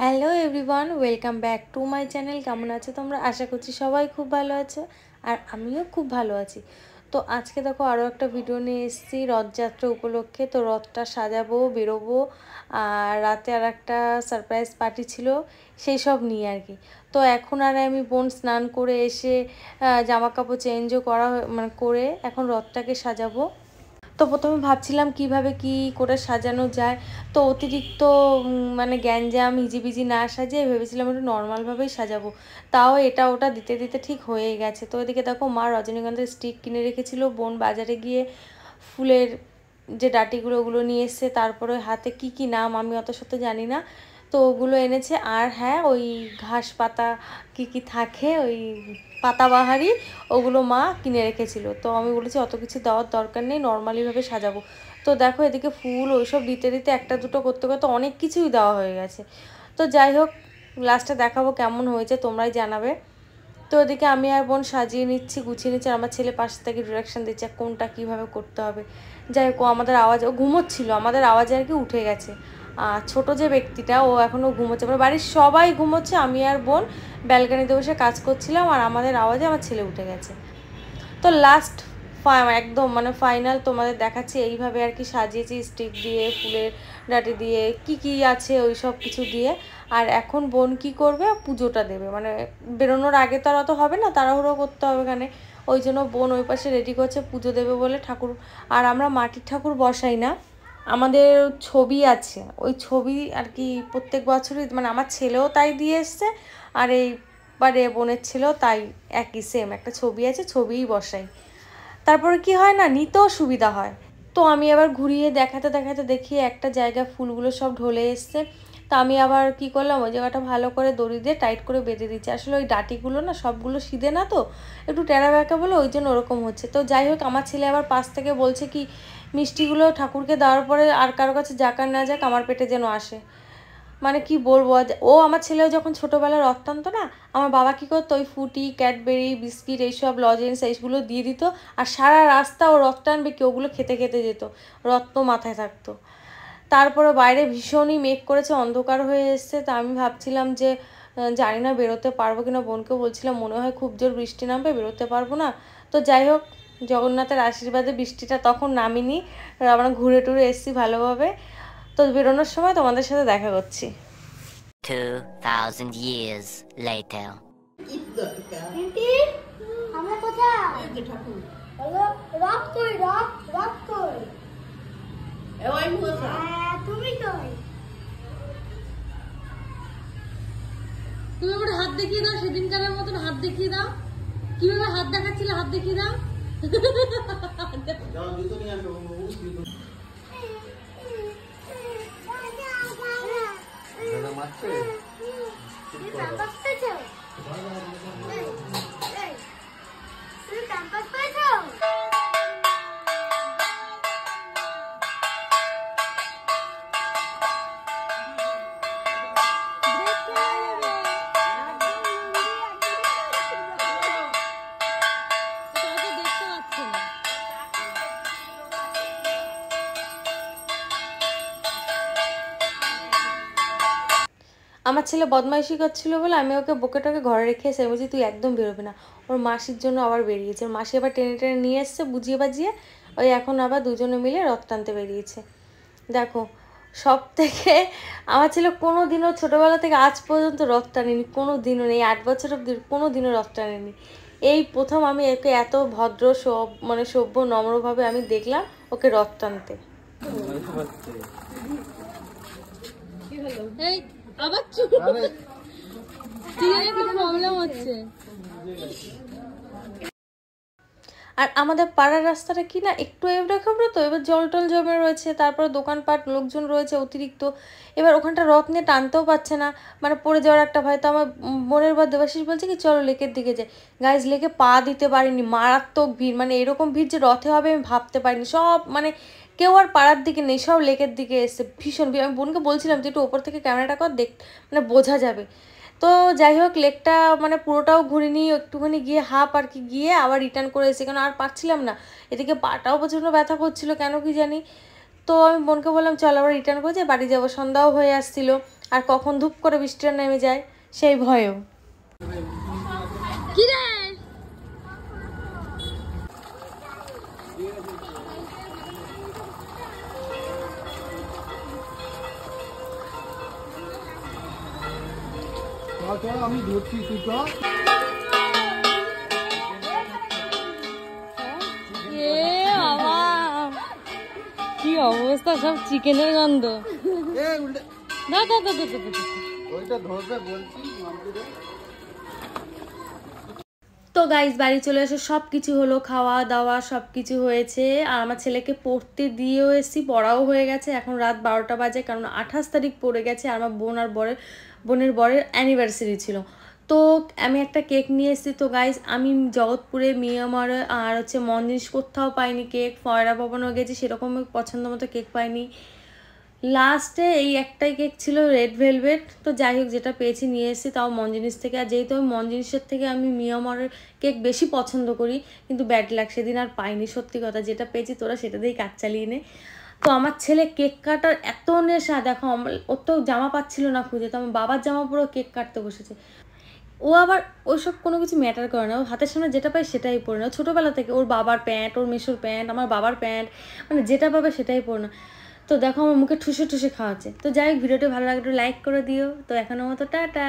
Hello everyone, welcome back to my channel. কেমন আছো তোমরা? আশা করছি সবাই খুব ভালো আছো, আর আমিও খুব ভালো আছি। তো আজকে দেখো আরও একটা ভিডিও নিয়ে এসেছি রথযাত্রা উপলক্ষে। তো রথটা সাজাবো, বেরোবো, আর রাতে আর একটা সারপ্রাইজ পার্টি ছিল, সেই সব নিয়ে আর কি। তো এখন আর আমি বোন স্নান করে এসে জামা কাপড় চেঞ্জও করা করে এখন রথটাকে সাজাবো। তো প্রথমে ভাবছিলাম কিভাবে কি করে সাজানো যায়। তো অতিরিক্ত মানে গ্যাঞ্জাম হিজিবিজি না সাজিয়ে ভেবেছিলাম একটু নর্মালভাবেই সাজাবো। তাও এটা ওটা দিতে দিতে ঠিক হয়ে গেছে। তো এদিকে দেখো মা রজনীগন্ধার স্টিক কিনে রেখেছিল, বোন বাজারে গিয়ে ফুলের যে ডাটিগুলো ওগুলো নিয়ে এসছে, তারপরে হাতে কি কি নাম আমি অত শত জানি না, তো ওগুলো এনেছে। আর হ্যাঁ, ওই ঘাস পাতা কি কি থাকে, ওই পাতাবাহারি, ওগুলো মা কিনে রেখেছিল। তো আমি বলেছি অত কিছু দেওয়ার দরকার নেই, নর্মালিভাবে সাজাবো। তো দেখো এদিকে ফুল ওইসব দিতে দিতে একটা দুটো করতে করতে অনেক কিছুই দেওয়া হয়ে গেছে। তো যাই হোক, লাস্টে দেখাবো কেমন হয়েছে, তোমরাই জানাবে। তো ওদিকে আমি আর বোন সাজিয়ে নিচ্ছি, গুছিয়ে নিচ্ছি, আর আমার ছেলে পাশ থেকে ডিরেকশন দিচ্ছে কোনটা কীভাবে করতে হবে। যাই হোক, আমাদের আওয়াজ, ও ঘুমোচ্ছিল, আমাদের আওয়াজে আর কি উঠে গেছে। আর ছোটো যে ব্যক্তিটা ও এখনও ঘুমোচ্ছে, মানে বাড়ির সবাই ঘুমোচ্ছে, আমি আর বোন ব্যালকানিতে বসে কাজ করছিলাম, আর আমাদের আওয়াজে আমার ছেলে উঠে গেছে। তো লাস্ট একদম মানে ফাইনাল তোমাদের দেখাচ্ছি। এইভাবে আর কি সাজিয়েছি, স্টিক দিয়ে, ফুলের ডাটি দিয়ে, কি কি আছে ওই সব কিছু দিয়ে। আর এখন বোন কি করবে, পুজোটা দেবে, মানে বেরোনোর আগে তো আর অত হবে না, তাড়াহুড়ো করতে হবে এখানে। ওই জন্য বোন ওই পাশে রেডি করছে পুজো দেবে বলে ঠাকুর। আর আমরা মাটির ঠাকুর বসাই না, আমাদের ছবি আছে, ওই ছবি আর কি প্রত্যেক বছরই, মানে আমার ছেলেও তাই দিয়ে এসছে, আর এইবারে বোনের ছেলেও তাই, একই সেম একটা ছবি আছে, ছবিই বসাই। তারপরে কি হয় না, নিতেও সুবিধা হয়। তো আমি আবার ঘুরিয়ে দেখাতে দেখাতে দেখি একটা জায়গায় ফুলগুলো সব ঢলে এসছে। তো আমি আবার কি করলাম, ওই জায়গাটা ভালো করে দড়ি দিয়ে টাইট করে বেঁধে দিচ্ছি। আসলে ওই ডাটিগুলো না সবগুলো সিধে না, তো একটু টেরা বেঁকা বলে ওই জন্য ওরকম হচ্ছে। তো যাই হোক, আমার ছেলে আবার পাশ থেকে বলছে কি, মিষ্টিগুলো ঠাকুরকে দেওয়ার পরে আর কারো কাছে যাক আর না যাক, আমার পেটে যেন আসে। মানে কি বলবো, ও আমার ছেলেও যখন ছোটোবেলায় রথ টানতো না, আমার বাবা কী করতো, ওই ফুটি, ক্যাডবেরি, বিস্কিট, এইসব লজেন্স এইগুলো দিয়ে দিত, আর সারা রাস্তা ও রথ টানবে কি ওগুলো খেতে খেতে যেত, রথ তো মাথায় থাকতো। তারপরে বাইরে ভীষণই মেঘ করেছে, অন্ধকার হয়ে এসছে। তা আমি ভাবছিলাম যে জানি না বেরোতে পারবো কিনা, বোনকেও বলছিলাম মনে হয় খুব জোর বৃষ্টি নামবে, বেরোতে পারবো না। তো যাই হোক, জগন্নাথের আশীর্বাদে বৃষ্টিটা তখন নামিনি, আমরা ঘুরে টুরে এসেছি ভালোভাবে। তো বেরোনোর সময় তোমাদের সাথে দেখা করছি। 2000 years later. আমরা কোথায়? এই যে ঠাকুর। হ্যালো, রক কই, রক কই? ওই মুসা। তুমি কই? তুমি আমার হাত দেখিয়ে দাও, সেদিনকারের মতন হাত দেখিয়ে দাও। কিভাবে হাত দেখাচ্ছিলে, হাত দেখিয়ে দাও। যাও জুতো নিয়ে আসো, দাদা মারছে। তুমি ক্যাম্পাস পেয়েছো? তুমি ক্যাম্পাস পেয়েছো? আমার ছেলে বদমাইশি করছিল বলে আমি ওকে বকেটাকে ঘরে রেখে এসে বলছি তুই একদম বেরোবি না। ওর মাসির জন্য আবার বেরিয়েছে, ওর মাসি আবার টেনে টেনে নিয়ে এসছে বুঝিয়ে বাজিয়ে, ওই এখন আবার দুজনে মিলে রথ টানতে বেরিয়েছে। দেখো, সব থেকে আমার ছেলে কোনো দিনও ছোটোবেলা থেকে আজ পর্যন্ত রথ টানেনি, কোনো দিনও নেই, 8 বছর অব্দি কোনো দিনও রথ টানেনি। এই প্রথম আমি একে এত ভদ্র মানে সভ্য নম্রভাবে আমি দেখলাম ওকে রথ টানতে। এই আবার চুপ, প্রবলেম হচ্ছে। আর আমাদের পাড়ার রাস্তাটা কি না একটু এবড়ে খেবড়ে, তো এবার জল টল জমে রয়েছে, তারপরে দোকানপাট লোকজন রয়েছে অতিরিক্ত, এবার ওখানটা রথ নিয়ে টানতেও পারছে না, মানে পড়ে যাওয়ার একটা ভয়। তো আমার বোনের বা দেবাশিস বলছে কি চলো লেকের দিকে যাই। গাইজ, লেকে পা দিতে পারিনি, মারাত্মক ভিড়, মানে এরকম ভিড় যে রথে হবে আমি ভাবতে পারিনি। সব মানে কেউ আর পাড়ার দিকে নেই, সব লেকের দিকে এসছে, ভীষণ ভিড়। আমি বোনকে বলছিলাম যে একটু ওপর থেকে ক্যামেরাটা কর, মানে বোঝা যাবে। তো যাই হোক, লেকটা মানে পুরোটাও ঘুরিনি, একটুখানি গিয়ে হাফ আর কি গিয়ে আবার রিটার্ন করে এসে, কেন আর পারছিলাম না, এদিকে পাটাও প্রচণ্ড ব্যথা করছিল কেন কি জানি। তো আমি বোনকে বললাম চল আবার রিটার্ন করে যাই, বাড়ি যাবো, সন্ধ্যাও হয়ে আসছিল, আর কখন ধূপ করে বৃষ্টিটা নেমে যায় সেই ভয়েও। কি রে আমি ধরছি তুই তো কি অবস্থা, সব চিকেনের গন্ধ। ওইটা ধরবে বলছি। তো গাইস বাড়ি চলে এসে সব কিছু হলো, খাওয়া দাওয়া সব কিছু হয়েছে, আর আমার ছেলেকে পড়তে দিয়েও এসেছি, পড়াও হয়ে গেছে। এখন রাত 12টা বাজে, কারণ 28 তারিখ পড়ে গেছে, আর আমার বোন আর বোনের বরের অ্যানিভার্সারি ছিল। তো আমি একটা কেক নিয়ে এসেছি। তো গাইস আমি জগৎপুরে, মিয়ামারে আর হচ্ছে মঞ্জিনিস কোথাও পাইনি কেক, ফয়রা ভবনও গেছি, সেরকম পছন্দ মতো কেক পাইনি। লাস্টে এই একটাই কেক ছিল রেড ভেলভেট। তো যাই হোক যেটা পেয়েছি নিয়ে এসেছি, তাও মঞ্জিনিস থেকে। আর যেহেতু আমি মঞ্জিনিসের থেকে আমি মিয়ামারের কেক বেশি পছন্দ করি, কিন্তু ব্যাড লাগ সেদিন আর পাইনি, সত্যি কথা। যেটা পেয়েছি তোরা সেটা দিয়েই কাজ চালিয়ে নে। তো আমার ছেলে কেক কাটার এত নেশা, দেখো ওর তো জামা পাচ্ছিল না খুঁজে, তো আমার বাবার জামা পরেও কেক কাটতে বসেছে। ও আবার ওইসব কোনো কিছু ম্যাটার করে না, ও হাতের সামনে যেটা পায় সেটাই পরে না। ছোটোবেলা থেকে ওর বাবার প্যান্ট, ওর মেসোর প্যান্ট, আমার বাবার প্যান্ট, মানে যেটা পাবে সেটাই পরে না। তো দেখো আমার মুখে ঠুসে ঠুসে খাওয়াচ্ছে। তো যাই হোক ভিডিওটি ভালো লাগলে লাইক করে দিও। তো এখনো মতো টাটা।